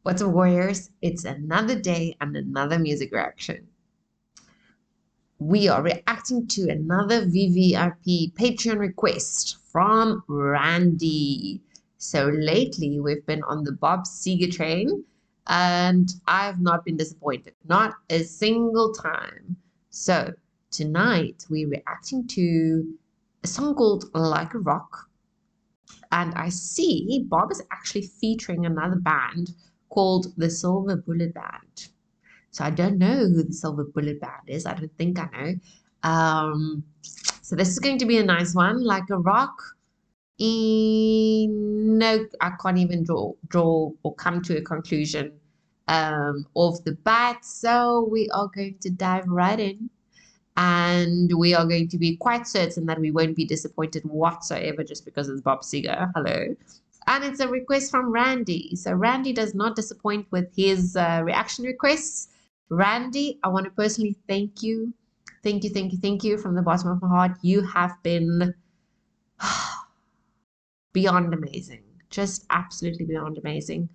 What's up, warriors? It's another day and another music reaction. We are reacting to another VVIP Patreon request from Randy. So lately we've been on the Bob Seger train and I've not been disappointed, not a single time. So tonight we're reacting to a song called Like a Rock. And I see Bob is actually featuring another band called the Silver Bullet Band. So I don't know who the Silver Bullet Band is. I don't think I know. So this is going to be a nice one, Like a Rock. No, I can't even draw or come to a conclusion off the bat. So we are going to dive right in. And we are going to be quite certain that we won't be disappointed whatsoever just because it's Bob Seger. Hello. And it's a request from Randy. So Randy does not disappoint with his reaction requests. Randy, I want to personally thank you. Thank you from the bottom of my heart. You have been beyond amazing. Just absolutely beyond amazing.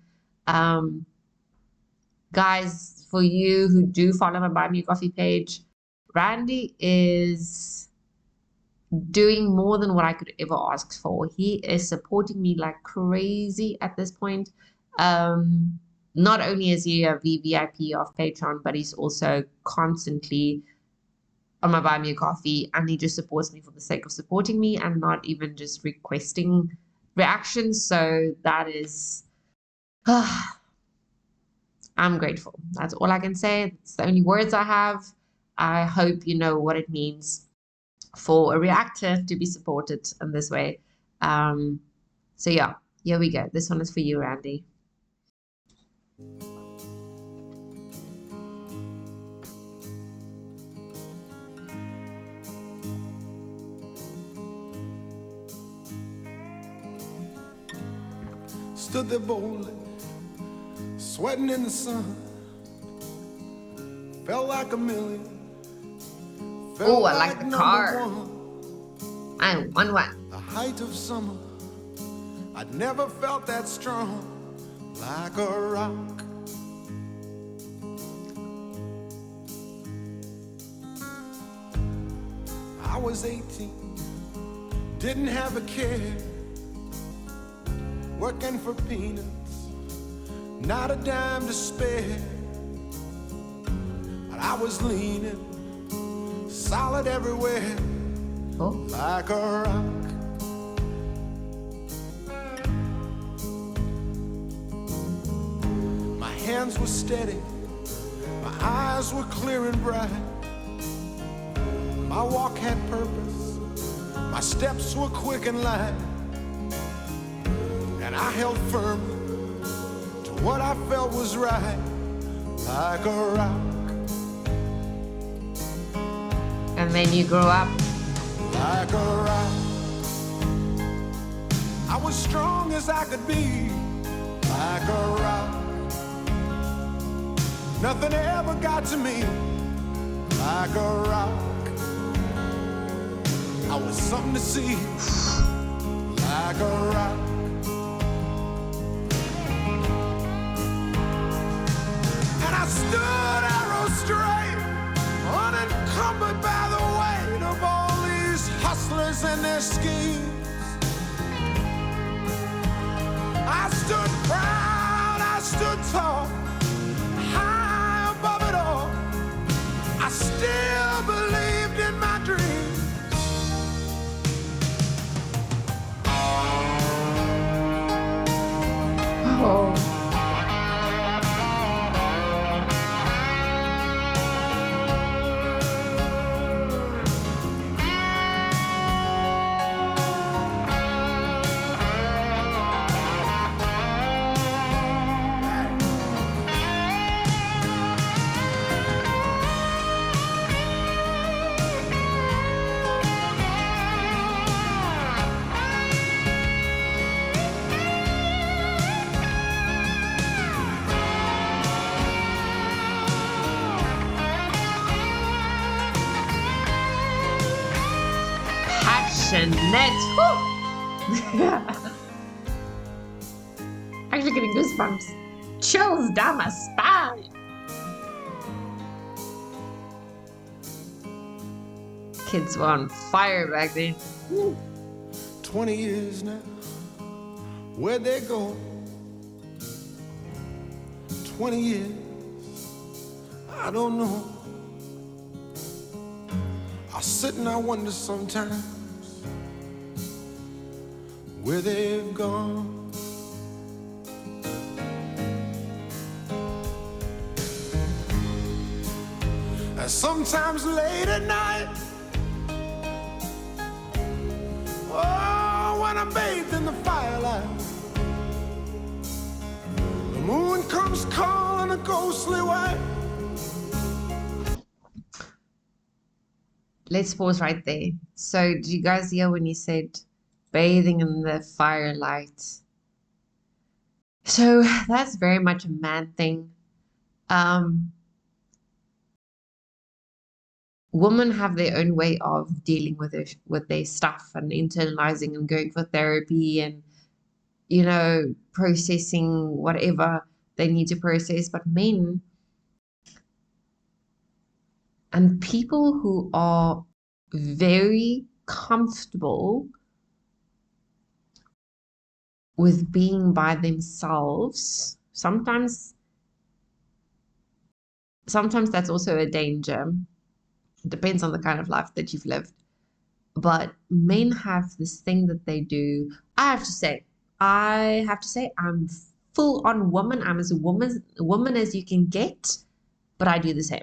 Guys, for you who do follow my Buy Me a Coffee page, Randy is doing more than what I could ever ask for. He is supporting me like crazy at this point. Not only is he a VVIP of Patreon, but he's also constantly on my Buy Me a Coffee, and he just supports me for the sake of supporting me and not even just requesting reactions. So that is, I'm grateful. That's all I can say. It's the only words I have. I hope you know what it means for a reactor to be supported in this way. So yeah, here we go. This one is for you, Randy. Stood there boldly, sweating in the sun. Felt like a million. Oh, I like the car. I won one. The height of summer, I'd never felt that strong. Like a rock. I was 18, didn't have a care. Working for peanuts, not a dime to spare. But I was leaning, solid everywhere, like a rock. My hands were steady, my eyes were clear and bright. My walk had purpose, my steps were quick and light. And I held firm to what I felt was right, like a rock. And then you grow up. Like a rock. I was strong as I could be, like a rock. Nothing ever got to me, like a rock. I was something to see, like a rock. Stood arrow straight, unencumbered by the weight of all these hustlers and their schemes. I stood proud, I stood tall, high above it all. I still believed in my dreams. Oh. Passionate. Actually getting goosebumps. Chills down my spine. Kids were on fire back then. 20 years now, where'd they go? 20 years, I don't know. I sit and I wonder sometimes where they've gone. And sometimes late at night, oh, when I'm bathed in the firelight, the moon comes calling a ghostly white. Let's pause right there. So, did you guys hear when he said bathing in the firelight? So, that's very much a man thing. Women have their own way of dealing with their stuff and internalizing and going for therapy and, you know, processing whatever they need to process. But men and people who are very comfortable with being by themselves, sometimes that's also a danger. It depends on the kind of life that you've lived. But men have this thing that they do. I have to say, I'm full on woman. I'm as a woman as you can get, but I do the same.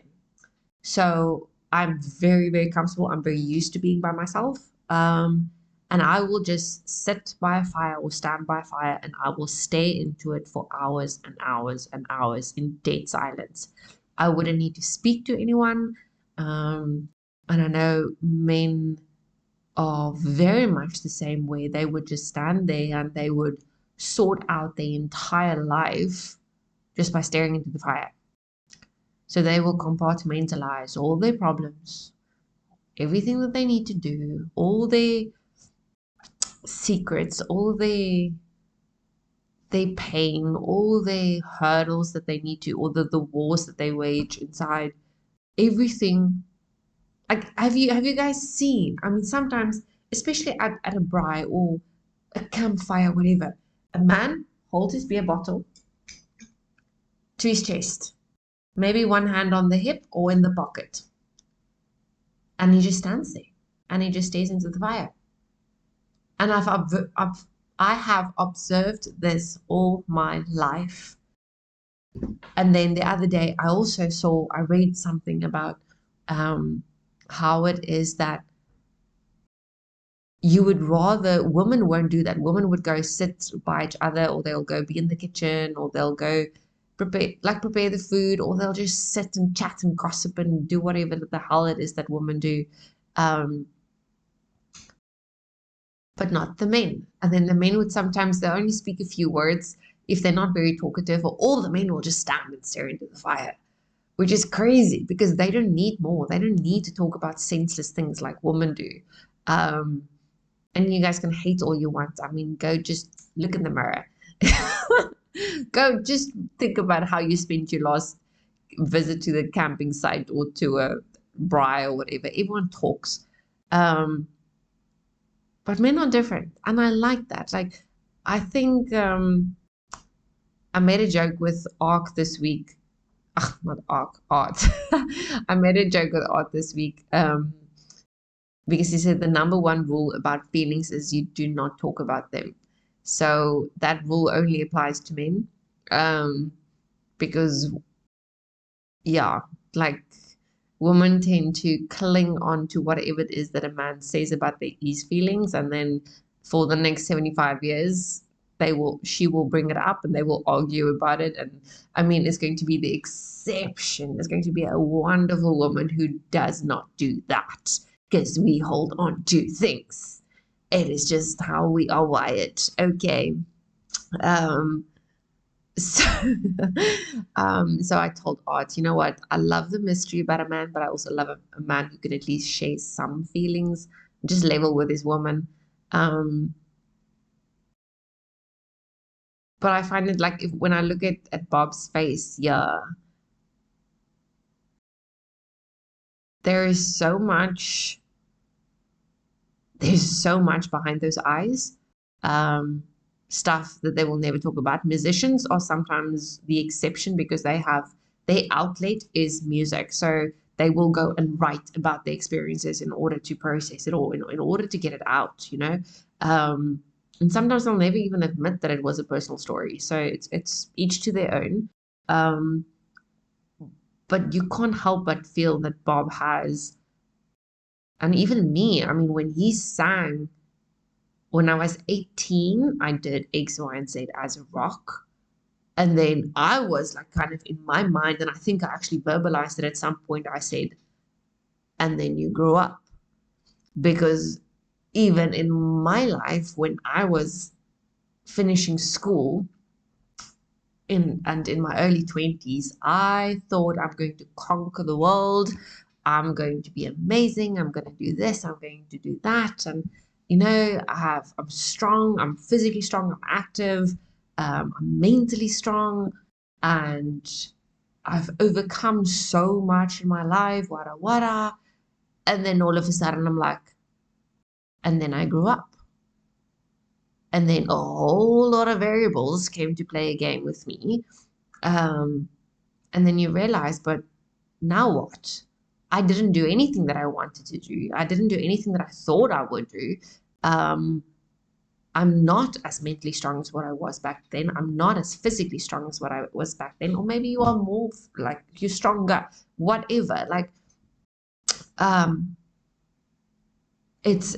So I'm very, very comfortable. I'm very used to being by myself. And I will just sit by a fire or stand by a fire and I will stay into it for hours and hours and hours in dead silence. I wouldn't need to speak to anyone. And I know men are very much the same way. They would just stand there and they would sort out their entire life just by staring into the fire. So they will compartmentalize all their problems, everything that they need to do, all their secrets, all their pain, all their hurdles that they need to, or the wars that they wage inside, everything. Like, have you guys seen? I mean, sometimes, especially at a braai or a campfire, whatever, a man holds his beer bottle to his chest, maybe one hand on the hip or in the pocket, and he just stands there and he just stares into the fire. And I have observed this all my life. And then the other day, I read something about how it is that you would rather, women won't do that. Women would go sit by each other, or they'll go be in the kitchen, or they'll go prepare the food, or they'll just sit and chat and gossip and do whatever the hell it is that women do. But not the men. And then the men would sometimes, they only speak a few words if they're not very talkative, or all the men will just stand and stare into the fire, which is crazy because they don't need more. They don't need to talk about senseless things like women do. And you guys can hate all you want. I mean, go just look in the mirror. Go just think about how you spent your last visit to the camping site or to a braai or whatever. Everyone talks. But men are different. And I like that. Like, I think I made a joke with Ark this week. Not Ark, Art. I made a joke with Art this week. Because he said the number one rule about feelings is you do not talk about them. So that rule only applies to men. Because, yeah, like women tend to cling on to whatever it is that a man says about his feelings. And then for the next 75 years, she will bring it up and they will argue about it. And I mean, it's going to be the exception. There's going to be a wonderful woman who does not do that. Because we hold on to things. It is just how we are wired. Okay. So I told Art, you know what? I love the mystery about a man, but I also love a man who can at least share some feelings, just level with his woman. But I find it like when I look at Bob's face, yeah, there is so much. There's so much behind those eyes. Stuff that they will never talk about. Musicians are sometimes the exception because they have their outlet is music. So they will go and write about their experiences in order to process it or in order to get it out, you know. And sometimes they'll never even admit that it was a personal story. So it's each to their own. But you can't help but feel that Bob has, and even me, I mean, when he sang, when I was 18, I did X, Y, and Z as a rock. And then I was like kind of in my mind, and I think I actually verbalized it at some point. I said, and then you grow up. Because even in my life, when I was finishing school in my early 20s, I thought I'm going to conquer the world. I'm going to be amazing. I'm going to do this. I'm going to do that. And you know, I'm strong. I'm physically strong. I'm active. I'm mentally strong, and I've overcome so much in my life. Wada wada. And then all of a sudden, I'm like, and then I grew up, and then a whole lot of variables came to play a game with me. And then you realize, but now what? I didn't do anything that I wanted to do. I didn't do anything that I thought I would do. I'm not as mentally strong as what I was back then. I'm not as physically strong as what I was back then. Or maybe you are more like you're stronger, whatever. Like, it's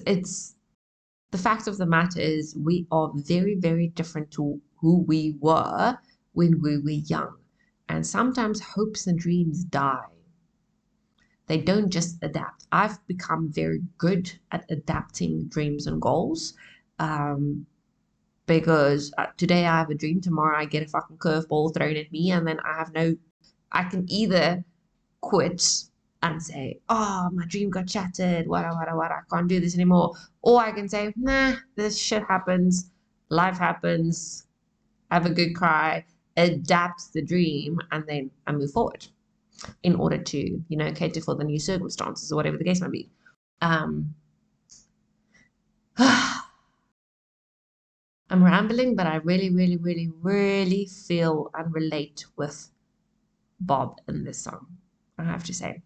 the fact of the matter is we are very, very different to who we were when we were young. And sometimes hopes and dreams die. They don't just adapt. I've become very good at adapting dreams and goals. Because today I have a dream, tomorrow I get a fucking curveball thrown at me, and then I can either quit and say, oh, my dream got shattered, what, I can't do this anymore. Or I can say, nah, this shit happens, life happens, have a good cry, adapt the dream, and then I move forward in order to, you know, cater for the new circumstances or whatever the case might be. I'm rambling, but I really, really, really, really feel and relate with Bob in this song, I have to say.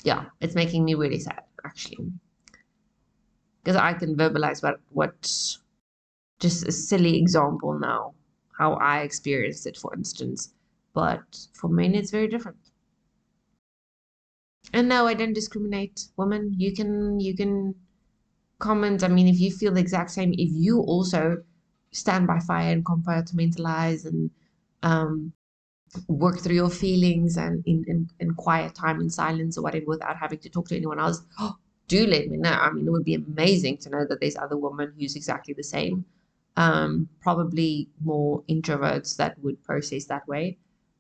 Yeah, it's making me really sad, actually. Because I can verbalize what just a silly example now, how I experienced it, for instance. But for men, it's very different. And no, I don't discriminate. Women, you can comment. I mean, if you feel the exact same, if you also stand by fire and compartmentalize and work through your feelings and in quiet time in silence or whatever without having to talk to anyone else, do let me know. I mean, it would be amazing to know that there's other women who's exactly the same. Probably more introverts that would process that way.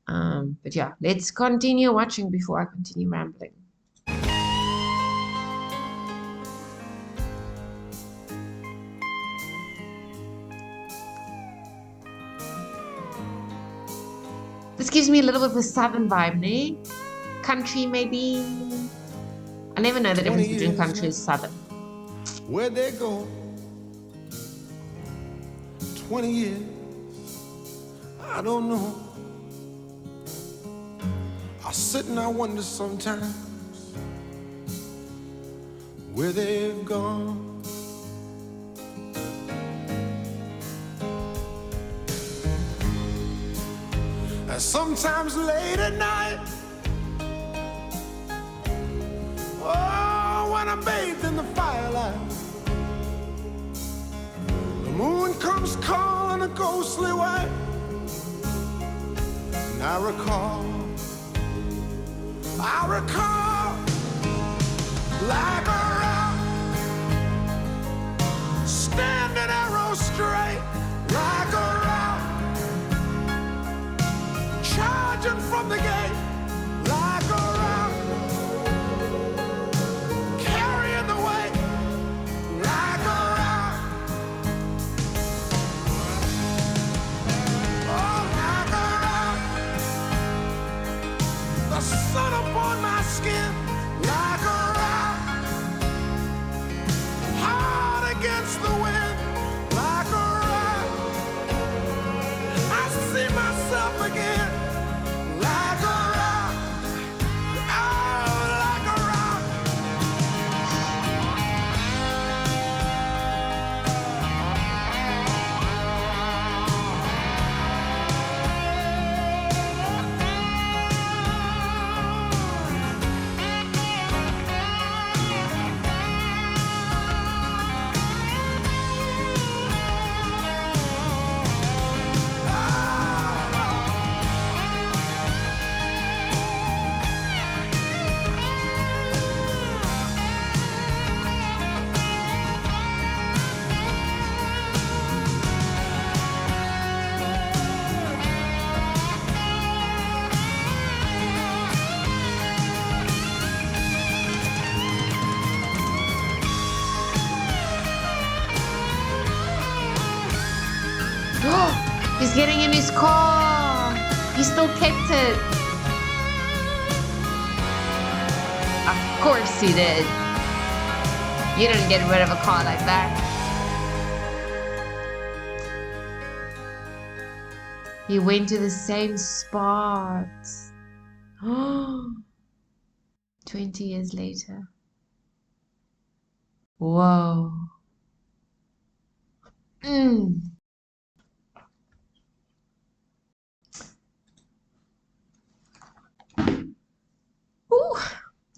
But yeah, let's continue watching before I continue rambling. This gives me a little bit of a southern vibe, ne? Country, maybe. I never know the difference between country and southern. Where'd they go? 20 years, I don't know. I sit and I wonder sometimes where they've gone. And sometimes late at night, oh, when I'm bathed in the firelight, the moon comes calling a ghostly way, and I recall like a rock, standing arrow straight, like a rock, charging from the gate, like a rock, carrying the weight, like a rock, He's getting in his car. He still kept it. Of course he did. You don't get rid of a car like that. He went to the same spot. 20 years later. Whoa. Ooh.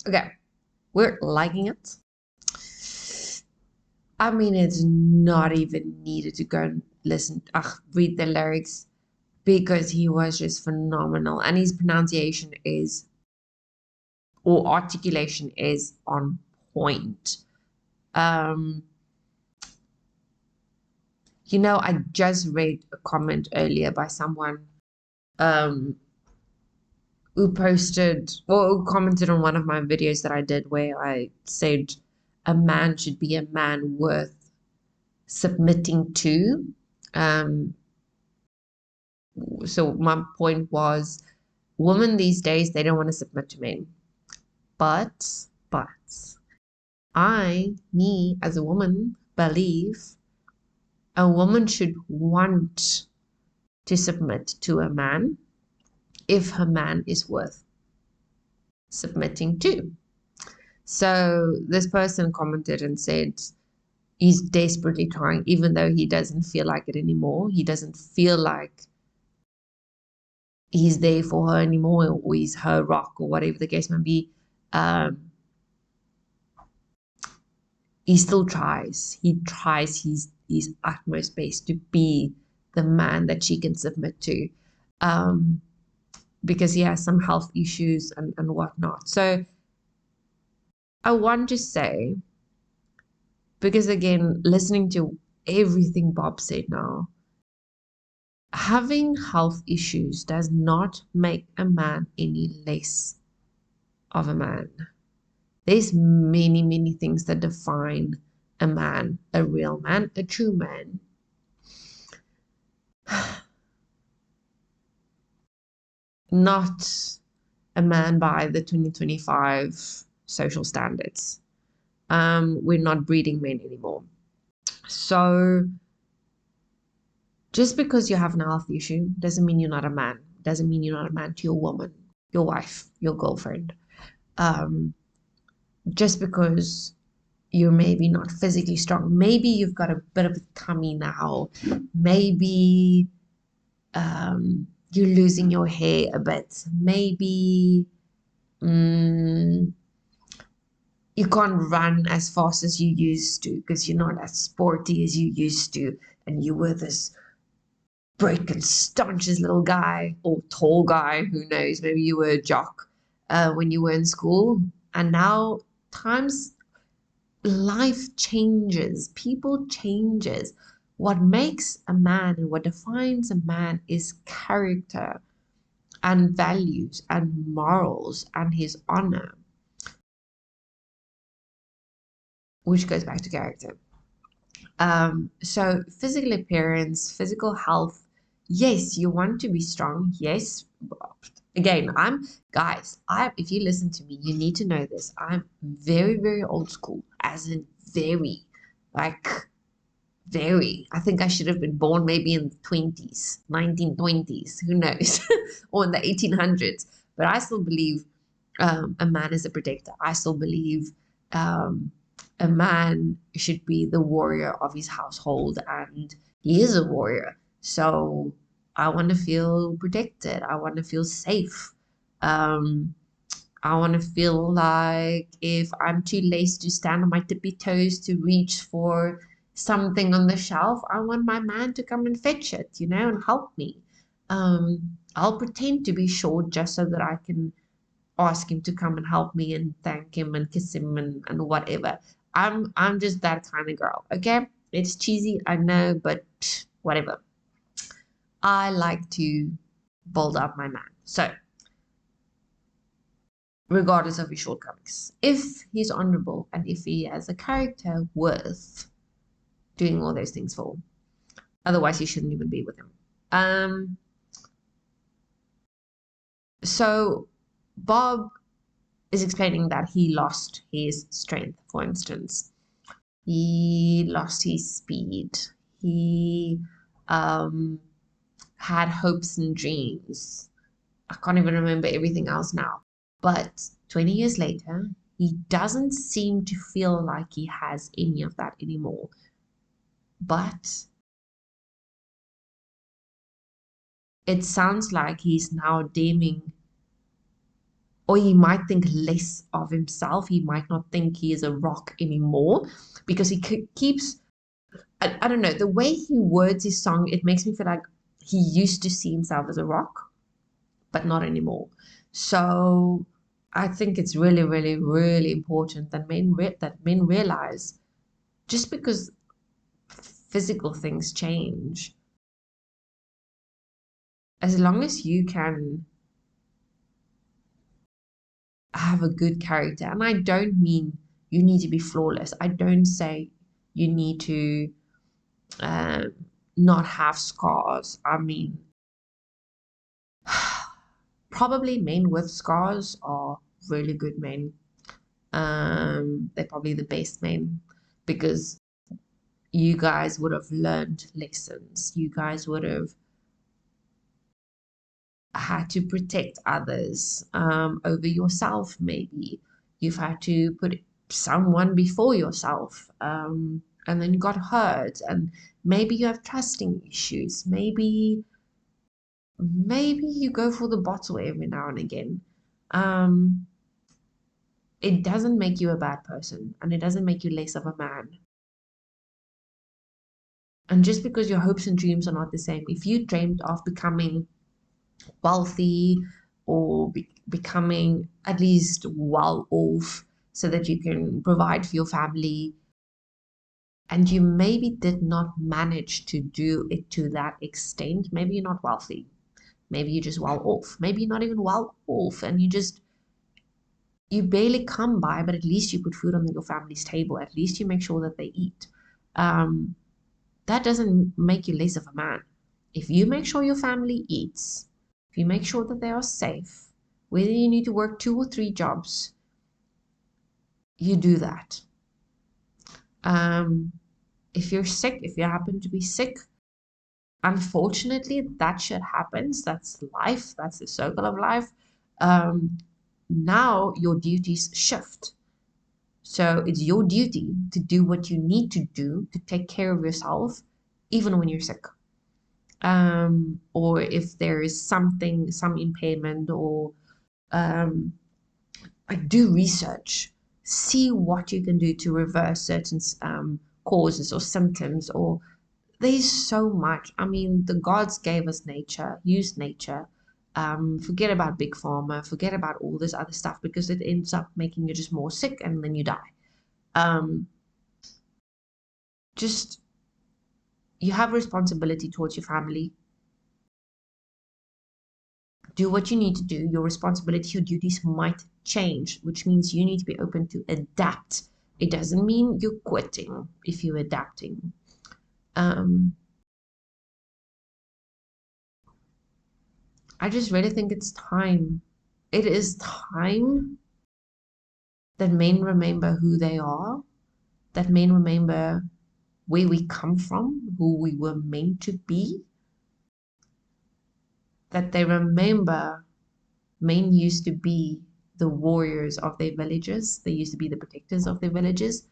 Okay. We're liking it. I mean, it's not even needed to go and read the lyrics, because he was just phenomenal. And his pronunciation is, or articulation is, on point. You know, I just read a comment earlier by someone who posted, or who commented on one of my videos that I did, where I said a man should be a man worth submitting to. So my point was, women these days, they don't want to submit to men. But me as a woman, believe a woman should want to submit to a man if her man is worth submitting to. So this person commented and said he's desperately trying, even though he doesn't feel like it anymore. He doesn't feel like he's there for her anymore, or he's her rock, or whatever the case may be. He still tries. He tries his utmost best to be the man that she can submit to, because he has some health issues and whatnot. So I want to say, because again, listening to everything Bob said now, having health issues does not make a man any less of a man. There's many things that define a man, a real man, a true man. Not a man by the 2025 social standards. We're not breeding men anymore. So just because you have an health issue doesn't mean you're not a man. Doesn't mean you're not a man to your woman, your wife, your girlfriend. Just because you're maybe not physically strong, maybe you've got a bit of a tummy now, maybe you're losing your hair a bit, maybe you can't run as fast as you used to because you're not as sporty as you used to, and you were this brick and staunchest little guy, or tall guy, who knows, maybe you were a jock when you were in school, and now life changes, people changes. What makes a man and what defines a man is character and values and morals and his honor, which goes back to character. So physical appearance, physical health, yes, you want to be strong, yes. Again, if you listen to me, you need to know this. I'm very old school, as in very. I think I should have been born maybe in the 20s, 1920s, who knows, or in the 1800s. But I still believe a man is a protector. I still believe a man should be the warrior of his household, and he is a warrior. So I want to feel protected. I want to feel safe. I want to feel like if I'm too lazy to stand on my tippy toes to reach for something on the shelf, I want my man to come and fetch it, and help me. I'll pretend to be short just so that I can ask him to come and help me and thank him and kiss him and whatever. I'm just that kind of girl, okay? It's cheesy, I know, but whatever. I like to build up my man. So, regardless of his shortcomings, if he's honorable and if he has a character worth doing all those things for, otherwise you shouldn't even be with him. Um, so Bob is explaining that he lost his strength, for instance. He lost his speed. He had hopes and dreams. I can't even remember everything else now. But 20 years later, he doesn't seem to feel like he has any of that anymore. But it sounds like he's now deeming, or he might think less of himself. He might not think he is a rock anymore because he keeps, I don't know, the way he words his song, it makes me feel like he used to see himself as a rock, but not anymore. So I think it's really, really, really important that men realize just because physical things change, as long as you can have a good character, and I don't mean you need to be flawless. I don't say you need to uh, not have scars. I mean, probably men with scars are really good men. They're probably the best men because you guys would have learned lessons. You guys would have had to protect others over yourself, maybe. You've had to put someone before yourself, and then you got hurt, and maybe you have trusting issues. Maybe you go for the bottle every now and again. Um, it doesn't make you a bad person, and it doesn't make you less of a man. And just because your hopes and dreams are not the same, if you dreamed of becoming wealthy or becoming at least well off so that you can provide for your family, and you maybe did not manage to do it to that extent, maybe you're not wealthy, maybe you're just well off, maybe you're not even well off, and you barely come by, but at least you put food on your family's table, at least you make sure that they eat. That doesn't make you less of a man. If you make sure your family eats, if you make sure that they are safe, whether you need to work 2 or 3 jobs, you do that. If you're sick, if you happen to be sick, unfortunately, that shit happens. That's life. That's the circle of life. Now your duties shift. So it's your duty to do what you need to do to take care of yourself, even when you're sick. Or if there is something, some impairment, or like do research, see what you can do to reverse certain causes or symptoms. Or there's so much. I mean, the gods gave us nature, use nature. Forget about big pharma, forget about all this other stuff because it ends up making you just more sick and then you die. Just you have responsibility towards your family. Do what you need to do. Your responsibility, your duties might change, which means you need to be open to adapt. It doesn't mean you're quitting if you're adapting. I just really think it's time. It is time that men remember who they are, that men remember where we come from, who we were meant to be, that they remember men used to be the warriors of their villages. They used to be the protectors of their villages.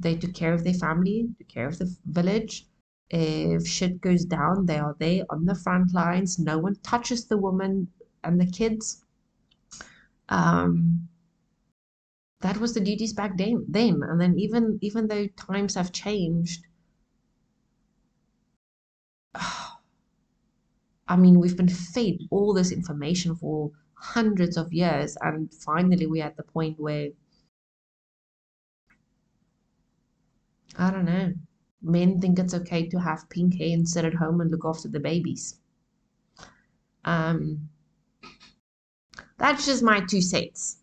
They took care of their family, took care of the village. If shit goes down, they are there on the front lines. No one touches the woman and the kids. That was the duties back then. And then even though times have changed, I mean, we've been fed all this information for hundreds of years, and finally we're at the point where, I don't know, men think it's okay to have pink hair and sit at home and look after the babies. That's just my 2 cents.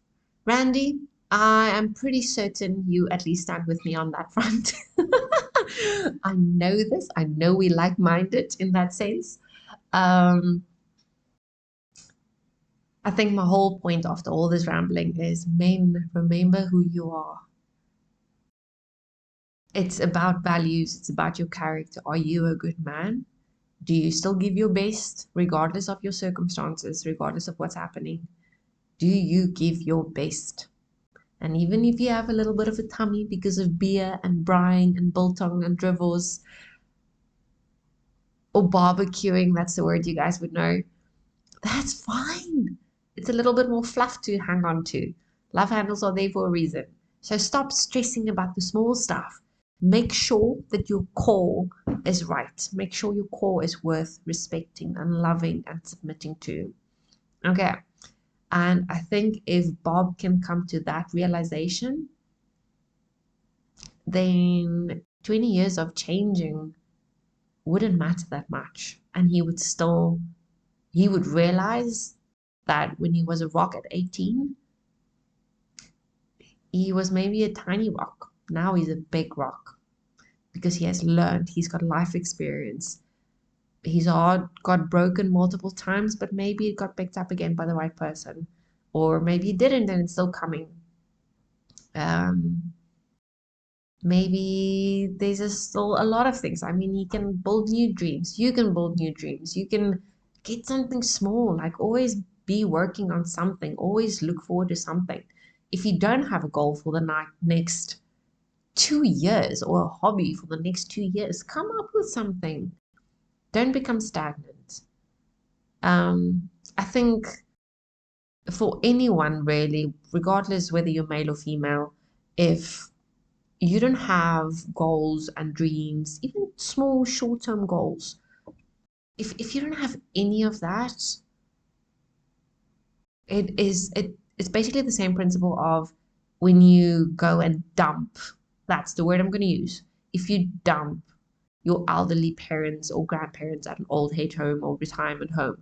Randy, I am pretty certain you at least stand with me on that front. I know this. I know we like-minded in that sense. I think my whole point after all this rambling is, men, remember who you are. It's about values. It's about your character. Are you a good man? Do you still give your best regardless of your circumstances, regardless of what's happening? Do you give your best? And even if you have a little bit of a tummy because of beer and braaiing and biltong and drivels or barbecuing, that's the word you guys would know, that's fine. It's a little bit more fluff to hang on to. Love handles are there for a reason. So stop stressing about the small stuff. Make sure that your core is right. Make sure your core is worth respecting and loving and submitting to. Okay. And I think if Bob can come to that realization, then 20 years of changing wouldn't matter that much. And he would realize that when he was a rock at 18, he was maybe a tiny rock. Now he's a big rock because he has learned, he's got life experience. His heart got broken multiple times, but maybe it got picked up again by the right person. Or maybe it didn't and it's still coming. Maybe there's still a lot of things. I mean, he can build new dreams. You can build new dreams. You can get something small, like always be working on something. Always look forward to something. If you don't have a goal for the next 2 years or a hobby for the next 2 years, come up with something. Don't become stagnant. I think for anyone really, regardless whether you're male or female, if you don't have goals and dreams, even small short-term goals, if you don't have any of that, it's basically the same principle of when you go and dump, that's the word I'm going to use. If you dump your elderly parents or grandparents at an old age home or retirement home,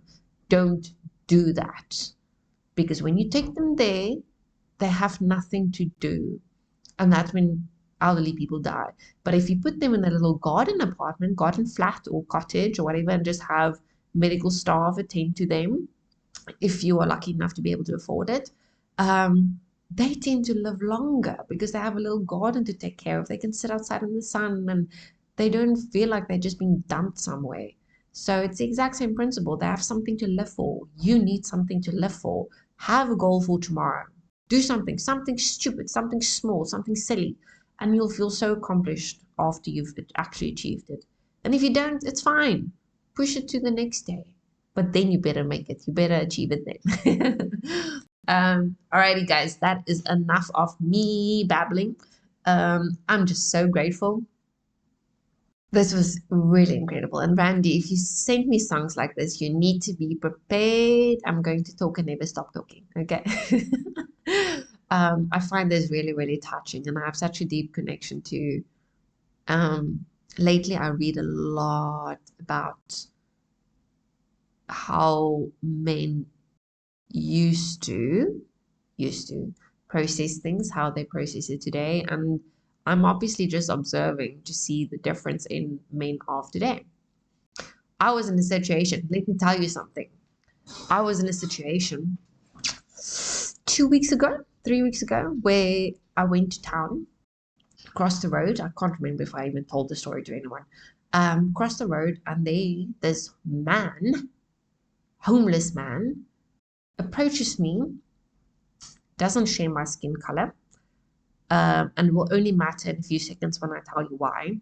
don't do that. Because when you take them there, they have nothing to do. And that's when elderly people die. But if you put them in a little garden apartment, garden flat or cottage or whatever, and just have medical staff attend to them, if you are lucky enough to be able to afford it, they tend to live longer because they have a little garden to take care of. They can sit outside in the sun and they don't feel like they're just being dumped somewhere. So it's the exact same principle. They have something to live for. You need something to live for. Have a goal for tomorrow. Do something stupid, something small, something silly, and you'll feel so accomplished after you've actually achieved it. And if you don't, it's fine. Push it to the next day. But then you better make it. You better achieve it then. Alrighty, guys, that is enough of me babbling. I'm just so grateful. This was really incredible. And Randy, if you send me songs like this, you need to be prepared. I'm going to talk and never stop talking. Okay. I find this really, really touching, and I have such a deep connection to. Lately, I read a lot about how men used to process things, how they process it today, and I'm obviously just observing to see the difference in men of today. I was in a situation, let me tell you something. I was in a situation 3 weeks ago, where I went to town, crossed the road. I can't remember if I even told the story to anyone. Crossed the road, and this man, homeless man, approaches me, doesn't share my skin color, and will only matter in a few seconds when I tell you why.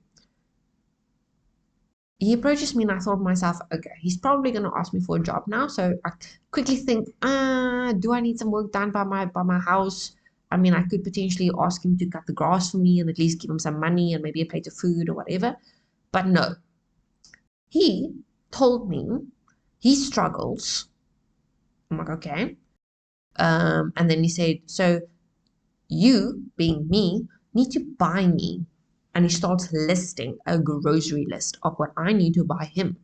He approaches me and I thought to myself, okay, he's probably going to ask me for a job now. So I quickly think, do I need some work done by my house? I mean, I could potentially ask him to cut the grass for me and at least give him some money and maybe a plate of food or whatever. But no, he told me he struggles. I'm like, okay. And then he said, so you, being me, need to buy me. And he starts listing a grocery list of what I need to buy him.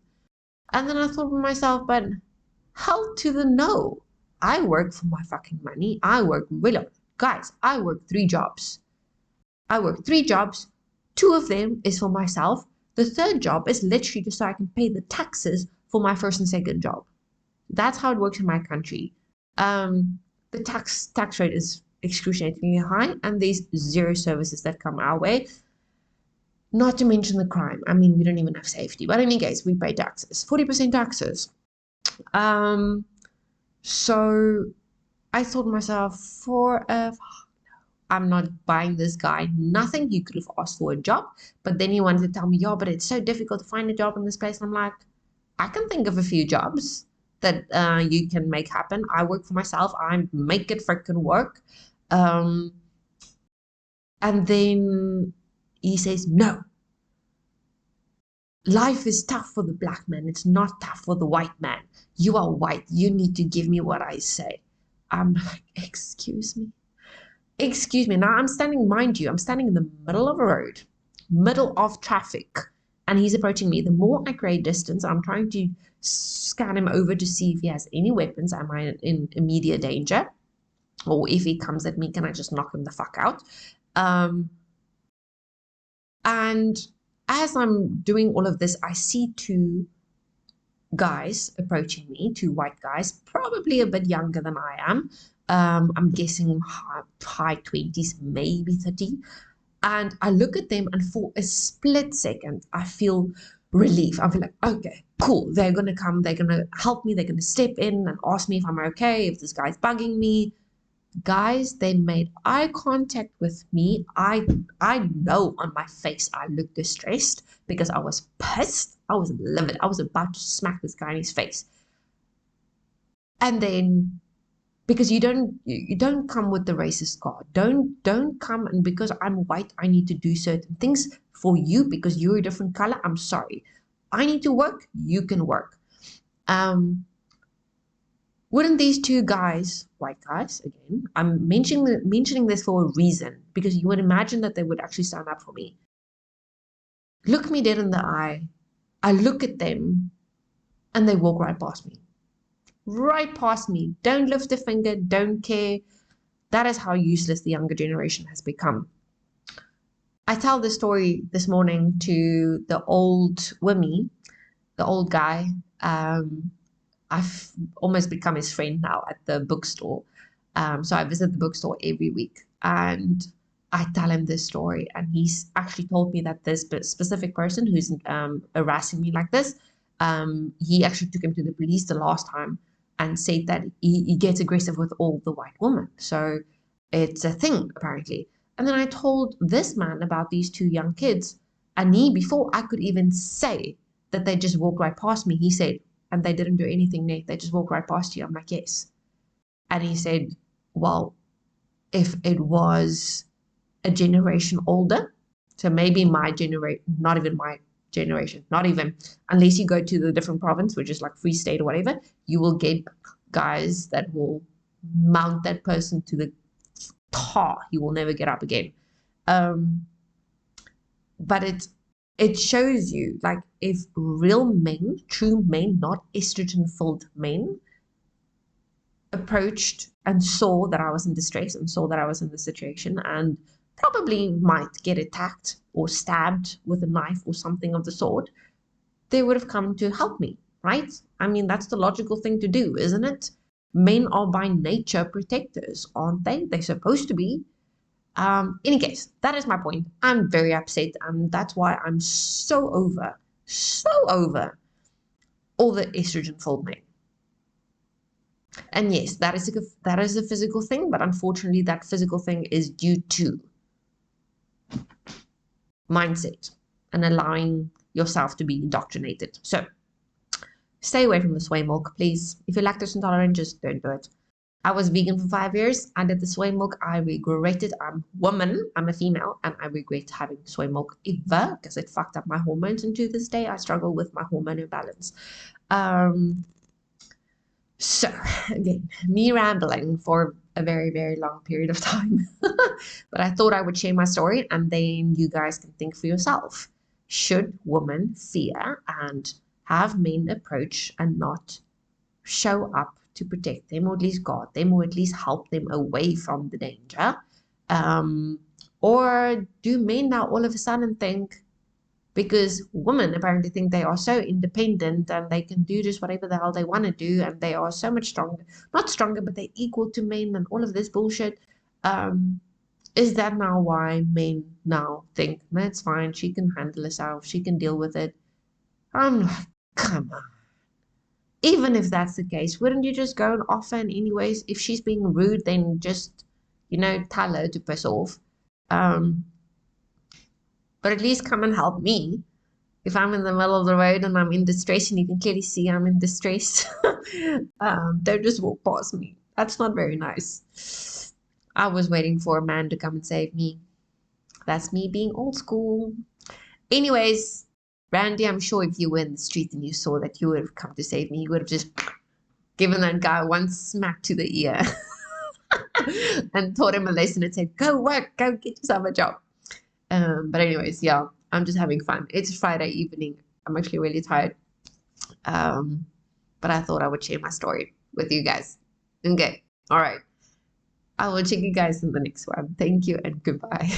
And then I thought to myself, but hell to the no. I work for my fucking money. I work really hard. Guys, I work 3 jobs. I work 3 jobs 2 of them is for myself. The third job is literally just so I can pay the taxes for my first and second job. That's how it works in my country. The tax rate is excruciatingly high, and there's 0 services that come our way. Not to mention the crime. I mean, we don't even have safety. But in any case, we pay taxes, 40% taxes. So I thought to myself, I'm not buying this guy nothing. He could have asked for a job, but then he wanted to tell me, yeah, but it's so difficult to find a job in this place. And I'm like, I can think of a few jobs that you can make happen. I work for myself. I make it freaking work. And then he says, no. Life is tough for the black man. It's not tough for the white man. You are white. You need to give me what I say. I'm like, excuse me. Excuse me. Now I'm standing, mind you, I'm standing in the middle of a road, middle of traffic, and he's approaching me. The more I create distance, I'm trying to scan him over to see if he has any weapons. Am I in immediate danger? Or if he comes at me, can I just knock him the fuck out? And as I'm doing all of this, I see 2 guys approaching me, 2 white guys, probably a bit younger than I am. I'm guessing high 20s, maybe 30. And I look at them, and for a split second, I feel relief. I feel like, okay, cool. They're going to come. They're going to help me. They're going to step in and ask me if I'm okay, if this guy's bugging me. Guys, they made eye contact with me. I know on my face I looked distressed because I was pissed. I was livid. I was about to smack this guy in his face. And then, because you don't come with the racist card. Don't come, and because I'm white, I need to do certain things for you because you're a different color. I'm sorry. I need to work. You can work. Wouldn't these 2 guys, white guys, again, I'm mentioning this for a reason, because you would imagine that they would actually stand up for me. Look me dead in the eye. I look at them, and they walk right past me. Right past me. Don't lift a finger, don't care. That is how useless the younger generation has become. I tell this story this morning to the old Wimmy, the old guy. I've almost become his friend now at the bookstore. So I visit the bookstore every week, and I tell him this story, and he's actually told me that this specific person who's harassing me like this, he actually took him to the police the last time and said that he gets aggressive with all the white women. So it's a thing, apparently. And then I told this man about these 2 young kids, and before I could even say that they just walked right past me, he said, and they didn't do anything, Nate. They just walked right past you. I'm like, yes. And he said, well, if it was a generation older, so maybe my generation, not even my generation, not even, unless you go to the different province, which is like Free State or whatever, you will get guys that will mount that person to the tar. He will never get up again. But it shows you, like, if real men, true men, not estrogen-filled men, approached and saw that I was in distress and saw that I was in this situation and probably might get attacked or stabbed with a knife or something of the sort, they would have come to help me, right? I mean, that's the logical thing to do, isn't it? Men are by nature protectors, aren't they? They're supposed to be. In any case, that is my point. I'm very upset, and that's why I'm so over all the estrogen-filled men. And yes, that is a physical thing, but unfortunately, that physical thing is due to mindset and allowing yourself to be indoctrinated. So, stay away from the soy milk, please. If you're lactose intolerant, just don't do it. I was vegan for 5 years. I did the soy milk. I regret it. I'm a woman. I'm a female, and I regret having soy milk ever because it fucked up my hormones. And to this day, I struggle with my hormone imbalance. So again, me rambling for a very, very long period of time. But I thought I would share my story, and then you guys can think for yourself. Should women fear and have men approach and not show up to protect them, or at least guard them, or at least help them away from the danger? Or do men now all of a sudden think, because women apparently think they are so independent and they can do just whatever the hell they want to do, and they are so much stronger, not stronger, but they're equal to men and all of this bullshit. Is that now why men now think, no, it's fine, she can handle herself, she can deal with it? I'm like, come on. Even if that's the case, wouldn't you just go and offer? And anyways, if she's being rude, then just, tell her to piss off. But at least come and help me. If I'm in the middle of the road and I'm in distress, and you can clearly see I'm in distress, don't just walk past me. That's not very nice. I was waiting for a man to come and save me. That's me being old school. Anyways, Randy, I'm sure if you were in the street and you saw that, you would have come to save me. You would have just given that guy one smack to the ear and taught him a lesson and said, go work, go get yourself a job. But anyways, yeah, I'm just having fun. It's Friday evening. I'm actually really tired. But I thought I would share my story with you guys. Okay. All right. I will check you guys in the next one. Thank you and goodbye.